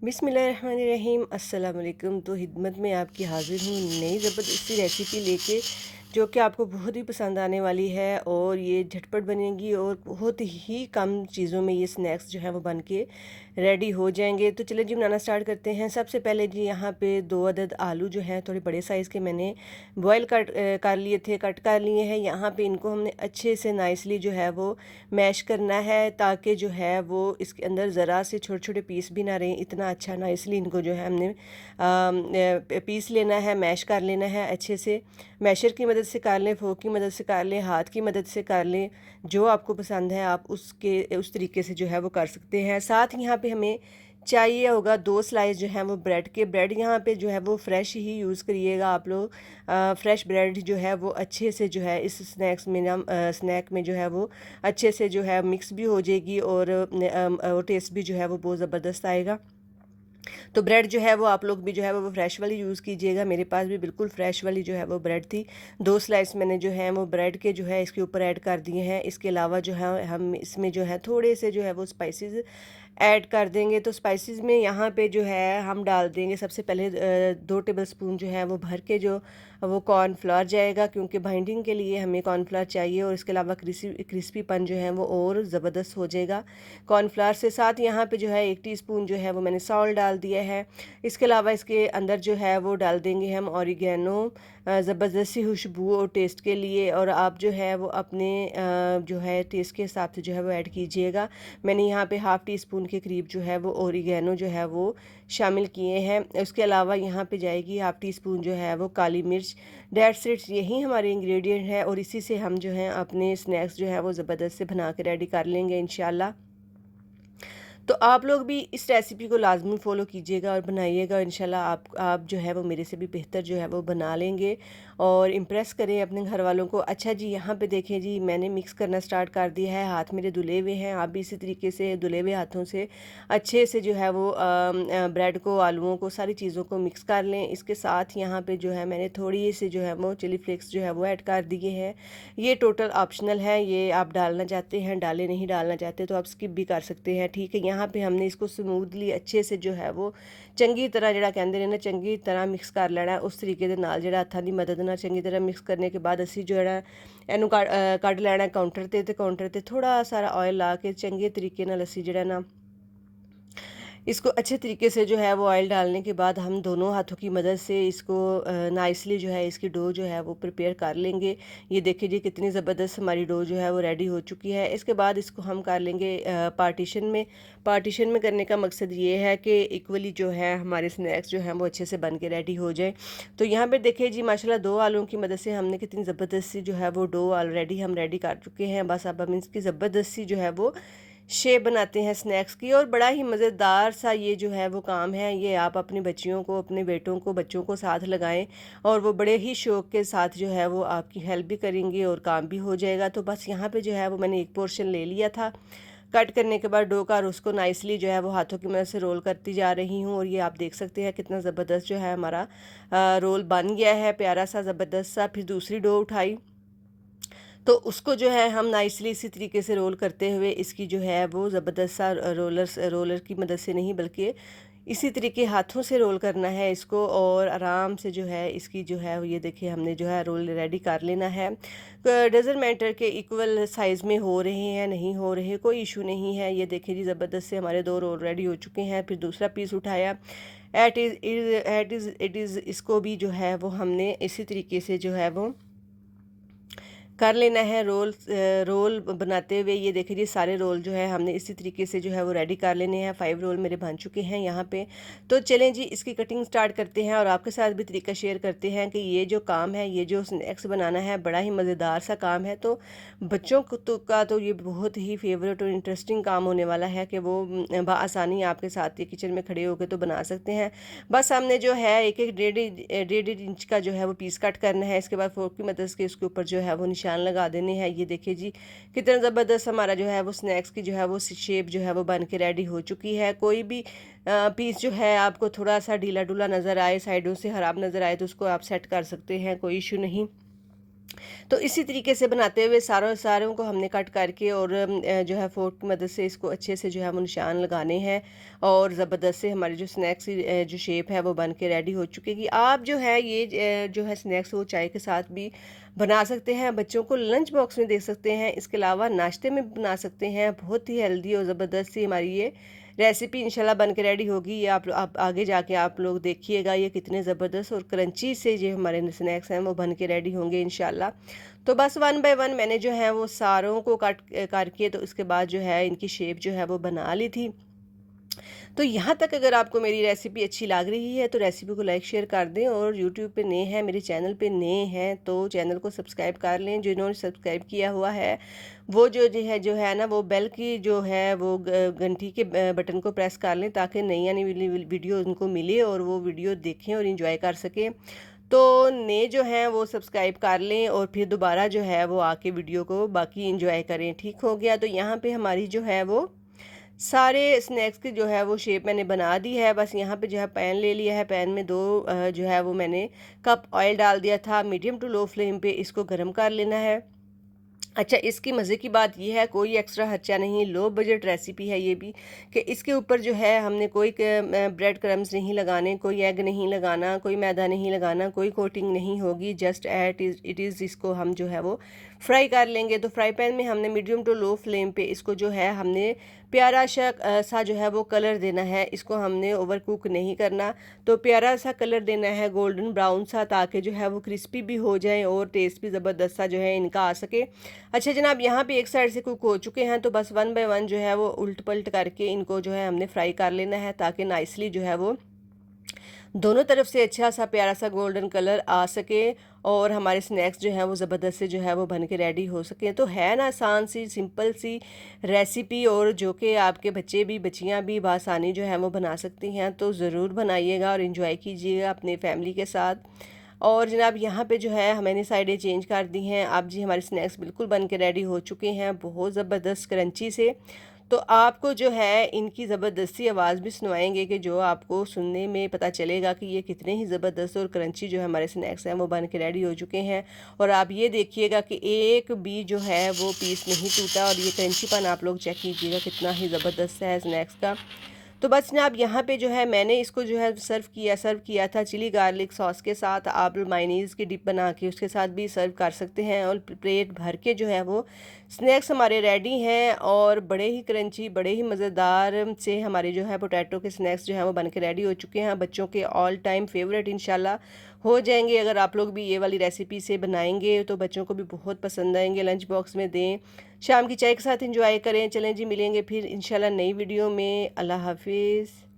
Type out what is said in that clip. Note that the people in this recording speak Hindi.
बिस्मिल्लाहिर्रहमानिर्रहीम अस्सलाम वालेकुम। तो हिदमत में आपकी हाज़िर हूँ नई ज़बरदस्ती रेसिपी लेके, जो कि आपको बहुत ही पसंद आने वाली है और ये झटपट बनेगी और बहुत ही कम चीज़ों में ये स्नैक्स जो है वो बन के रेडी हो जाएंगे। तो चलिए जी बनाना स्टार्ट करते हैं। सबसे पहले जी यहाँ पे 2 अदद आलू जो हैं थोड़े बड़े साइज़ के मैंने बॉयल कर लिए थे, कट कर लिए हैं। यहाँ पे इनको हमने अच्छे से नाइसली जो है वो मैश करना है, ताकि जो है वो इसके अंदर ज़रा से छोटे छोटे पीस भी ना रहें। इतना अच्छा नाइसली इनको जो है हमने पीस लेना है, मैश कर लेना है अच्छे से। मैशर की मदद से कर लें, फोक की मदद से कर लें, हाथ की मदद से कर लें, जो आपको पसंद है आप उस तरीके से जो है वो कर सकते हैं। साथ यहाँ पे हमें चाहिए होगा 2 स्लाइस जो हैं वो ब्रेड के। ब्रेड यहाँ पे जो है वो फ्रेश ही यूज़ करिएगा आप लोग। फ्रेश ब्रेड जो है वो अच्छे से जो है इस स्नैक में जो है वो अच्छे से जो है मिक्स भी हो जाएगी और टेस्ट भी जो है वो बहुत ज़बरदस्त आएगा। तो ब्रेड जो है वो आप लोग भी जो है वो फ्रेश वाली यूज़ कीजिएगा। मेरे पास भी बिल्कुल फ्रेश वाली जो है वो ब्रेड थी। 2 स्लाइस मैंने जो है वो ब्रेड के जो है इसके ऊपर ऐड कर दिए हैं। इसके अलावा जो है हम इसमें जो है थोड़े से जो है वो स्पाइसेस ऐड कर देंगे। तो स्पाइसेस में यहाँ पे जो है हम डाल देंगे सबसे पहले 2 टेबलस्पून जो है वो भर के जो वो कॉर्नफ्लावर जाएगा, क्योंकि बाइंडिंग के लिए हमें कॉर्नफ्लावर चाहिए और इसके अलावा क्रिस्पीपन जो है वो और ज़बरदस्त हो जाएगा कॉर्नफ्लावर से। साथ यहाँ पे जो है 1 टीस्पून जो है वो मैंने सॉल्ट डाल दिया है। इसके अलावा इसके अंदर जो है वो डाल देंगे हम ऑरिगेनो, ज़बरदस्ती खुशबू और टेस्ट के लिए। और आप जो है वो अपने जो है टेस्ट के हिसाब से जो है वो ऐड कीजिएगा। मैंने यहाँ पे हाफ़ टी स्पून के करीब जो है वो ऑरिगेनो जो है वो शामिल किए हैं। उसके अलावा यहाँ पे जाएगी हाफ़ टी स्पून जो है वो काली मिर्च। डेट्स इट, यही हमारे इंग्रेडिएंट है और इसी से हम जो है अपने स्नैक्स जो है वो ज़बरदस्त से बना के रेडी कर लेंगे इंशाल्लाह। तो आप लोग भी इस रेसिपी को लाजमी फ़ॉलो कीजिएगा और बनाइएगा। इंशाल्लाह आप जो है वो मेरे से भी बेहतर जो है वो बना लेंगे और इम्प्रेस करें अपने घर वालों को। अच्छा जी, यहाँ पे देखें जी मैंने मिक्स करना स्टार्ट कर दिया है। हाथ मेरे धुले हुए हैं, आप भी इसी तरीके से धुले हुए हाथों से अच्छे से जो है वो ब्रेड को, आलूओं को, सारी चीज़ों को मिक्स कर लें। इसके साथ यहाँ पर जो है मैंने थोड़ी सी जो है वो चिली फ्लेक्स जो है वो ऐड कर दिए हैं। ये टोटल ऑप्शनल है, ये आप डालना चाहते हैं डालें, नहीं डालना चाहते तो आप स्किप भी कर सकते हैं, ठीक है। यहाँ पे हमने इसको स्मूथली अच्छे से जो है वो चंगी तरह ਜਿਹੜਾ ਕਹਿੰਦੇ ਨੇ ਨਾ ਚੰਗੀ ਤਰ੍ਹਾਂ ਮਿਕਸ ਕਰ ਲੈਣਾ। ਉਸ ਤਰੀਕੇ ਦੇ ਨਾਲ ਜਿਹੜਾ ਹੱਥਾਂ ਦੀ ਮਦਦ ਨਾਲ ਚੰਗੀ ਤਰ੍ਹਾਂ ਮਿਕਸ ਕਰਨੇ ਕੇ ਬਾਅਦ ਅਸੀਂ ਜਿਹੜਾ ਇਹਨੂੰ ਕੱਢ ਲੈਣਾ ਕਾਊਂਟਰ ਤੇ ਕਾਊਂਟਰ ਤੇ ਥੋੜਾ ਸਾਰਾ ਆਇਲ ਲਾ ਕੇ ਚੰਗੇ ਤਰੀਕੇ ਨਾਲ ਅਸੀਂ ਜਿਹੜਾ ਨਾ इसको अच्छे तरीके से जो है वो ऑयल डालने के बाद हम दोनों हाथों की मदद से इसको नाइसली जो है इसकी डो जो है वो प्रिपेयर कर लेंगे। ये देखिए जी कितनी ज़बरदस्त हमारी डो जो है वो रेडी हो चुकी है। इसके बाद इसको हम कर लेंगे पार्टीशन में करने का मकसद ये है कि इक्वली जो है हमारे स्नैक्स जो हैं वो अच्छे से बन के रेडी हो जाए। तो यहाँ पर देखिए जी माशाल्लाह 2 आलूओं की मदद से हमने कितनी ज़बरदस्ती जो है वो डो ऑलरेडी हम रेडी कर चुके हैं। बस अब हम इसकी ज़बरदस्ती जो है वो शेप बनाते हैं स्नैक्स की और बड़ा ही मज़ेदार सा ये जो है वो काम है। ये आप अपनी बच्चियों को, अपने बेटों को, बच्चों को साथ लगाएं और वो बड़े ही शौक़ के साथ जो है वो आपकी हेल्प भी करेंगे और काम भी हो जाएगा। तो बस यहाँ पे जो है वो मैंने एक पोर्शन ले लिया था कट करने के बाद डो का, और उसको नाइसली जो है वो हाथों की मदद से रोल करती जा रही हूँ। और ये आप देख सकते हैं कितना ज़बरदस्त जो है हमारा रोल बन गया है, प्यारा सा ज़बरदस्त सा। फिर दूसरी डो उठाई तो उसको जो है हम नाइसली इसी तरीके से रोल करते हुए इसकी जो है वो ज़बरदस्त सा रोलर की मदद से नहीं बल्कि इसी तरीके हाथों से रोल करना है इसको और आराम से जो है इसकी जो है ये देखिए हमने जो है रोल रेडी कर लेना है। डज़न्ट मैटर के इक्वल साइज़ में हो रहे हैं नहीं हो रहे, कोई इशू नहीं है। ये देखिए जी ज़बरदस्त से हमारे 2 रोल रेडी हो चुके हैं। फिर दूसरा पीस उठाया, इट इज़ इसको भी जो है वो हमने इसी तरीके से जो है वो कर लेना है रोल बनाते हुए। ये देखिए जी सारे रोल जो है हमने इसी तरीके से जो है वो रेडी कर लेने हैं। 5 रोल मेरे बन चुके हैं यहाँ पे। तो चलें जी इसकी कटिंग स्टार्ट करते हैं और आपके साथ भी तरीका शेयर करते हैं कि ये जो काम है, ये जो स्नैक्स बनाना है, बड़ा ही मज़ेदार सा काम है। तो बच्चों का तो ये बहुत ही फेवरेट और इंटरेस्टिंग काम होने वाला है कि वो बआसानी आपके साथ ये किचन में खड़े होकर तो बना सकते हैं। बस हमने जो है एक 1.5 इंच का जो है वो पीस कट करना है। इसके बाद फोर्क की मदद से इसके ऊपर जो है वो निशान लगा देने हैं। ये देखिए जी कितना ज़बरदस्त हमारा जो है वो स्नैक्स की जो है वो शेप जो है वो बन के रेडी हो चुकी है। कोई भी पीस जो है आपको थोड़ा सा ढीला ढूला नज़र आए, साइडों से ख़राब नज़र आए तो उसको आप सेट कर सकते हैं, कोई इशू नहीं। तो इसी तरीके से बनाते हुए सारों को हमने कट करके और जो है फोर्क की मदद से इसको अच्छे से जो है वो निशान लगाने हैं और ज़बरदस्त से हमारी जो स्नैक्स की जो शेप है वो बन के रेडी हो चुकेगी। आप जो है ये जो है स्नैक्स वो चाय के साथ भी बना सकते हैं, बच्चों को लंच बॉक्स में दे सकते हैं, इसके अलावा नाश्ते में बना सकते हैं। बहुत ही हेल्दी और ज़बरदस्त सी हमारी ये रेसिपी इंशाल्लाह बन के रेडी होगी। ये आप आगे जाके आप लोग देखिएगा ये कितने ज़बरदस्त और क्रंची से जो हमारे स्नैक्स हैं वो बन के रेडी होंगे इंशाल्लाह। तो बस वन बाय वन मैंने जो है वो सारों को कट करके तो उसके बाद जो है इनकी शेप जो है वो बना ली थी। तो यहाँ तक अगर आपको मेरी रेसिपी अच्छी लग रही है तो रेसिपी को लाइक शेयर कर दें, और यूट्यूब पे नए हैं, मेरे चैनल पे नए हैं तो चैनल को सब्सक्राइब कर लें। जिन्होंने सब्सक्राइब किया हुआ है वो जो है ना वो बेल की जो है वो घंटी के बटन को प्रेस कर लें ताकि नई आने वाली वीडियो उनको मिले और वो वीडियो देखें और इंजॉय कर सकें। तो नए जो हैं वो सब्सक्राइब कर लें और फिर दोबारा जो है वो आके वीडियो को बाकी इंजॉय करें। ठीक हो गया। तो यहाँ पे हमारी जो है वो सारे स्नैक्स की जो है वो शेप मैंने बना दी है। बस यहाँ पे जो है पैन ले लिया है, पैन में 2 जो है वो मैंने कप ऑयल डाल दिया था। मीडियम टू लो फ्लेम पे इसको गर्म कर लेना है। अच्छा, इसकी मज़े की बात ये है कोई एक्स्ट्रा खर्चा नहीं, लो बजट रेसिपी है ये भी, कि इसके ऊपर जो है हमने कोई ब्रेड क्रम्स नहीं लगाने, कोई एग नहीं लगाना, कोई मैदा नहीं लगाना, कोई कोटिंग नहीं होगी। जस्ट इट इज़ इसको हम जो है वो फ्राई कर लेंगे। तो फ्राई पैन में हमने मीडियम टू लो फ्लेम पे इसको जो है हमने प्यारा सा जो है वो कलर देना है। इसको हमने ओवर कुक नहीं करना, तो प्यारा सा कलर देना है गोल्डन ब्राउन सा, ताकि जो है वो क्रिस्पी भी हो जाए और टेस्ट भी ज़बरदस्त सा जो है इनका आ सके। अच्छा जनाब, यहाँ पे एक साइड से कुक हो चुके हैं तो बस वन बाय वन जो है वो उल्ट पलट करके इनको जो है हमने फ्राई कर लेना है ताकि नाइसली जो है वो दोनों तरफ से अच्छा सा प्यारा सा गोल्डन कलर आ सके और हमारे स्नैक्स जो हैं वो ज़बरदस्त से जो है वो बन के रेडी हो सके। तो है ना आसान सी सिंपल सी रेसिपी, और जो कि आपके बच्चे भी बच्चियां भी बआसानी जो है वो बना सकती हैं। तो ज़रूर बनाइएगा और इन्जॉय कीजिएगा अपने फैमिली के साथ। और जनाब यहाँ पे जो है मैंने साइडें चेंज कर दी हैं। अब जी हमारे स्नैक्स बिल्कुल बन के रेडी हो चुके हैं, बहुत ज़बरदस्त क्रंची से। तो आपको जो है इनकी ज़बरदस्ती आवाज़ भी सुनवाएंगे कि जो आपको सुनने में पता चलेगा कि ये कितने ही ज़बरदस्त और क्रंची जो है हमारे स्नैक्स हैं वो बन के रेडी हो चुके हैं। और आप ये देखिएगा कि एक भी जो है वो पीस नहीं टूटा, और ये क्रंचीपन आप लोग चेक कीजिएगा कितना ही ज़बरदस्त है स्नैक्स का। तो बस जनाब यहाँ पे जो है मैंने इसको जो है सर्व किया था चिली गार्लिक सॉस के साथ। आप मायनीज़ की डिप बना के उसके साथ भी सर्व कर सकते हैं, और प्लेट भर के जो है वो स्नैक्स हमारे रेडी हैं और बड़े ही क्रंची बड़े ही मज़ेदार से हमारे जो है पोटैटो के स्नैक्स जो है वो बन के रेडी हो चुके हैं। बच्चों के ऑल टाइम फेवरेट इंशाल्लाह हो जाएंगे। अगर आप लोग भी ये वाली रेसिपी से बनाएंगे तो बच्चों को भी बहुत पसंद आएंगे, लंच बॉक्स में दें, शाम की चाय के साथ एंजॉय करें। चलें जी, मिलेंगे फिर इंशाल्लाह नई वीडियो में। अल्लाह हाफिज़।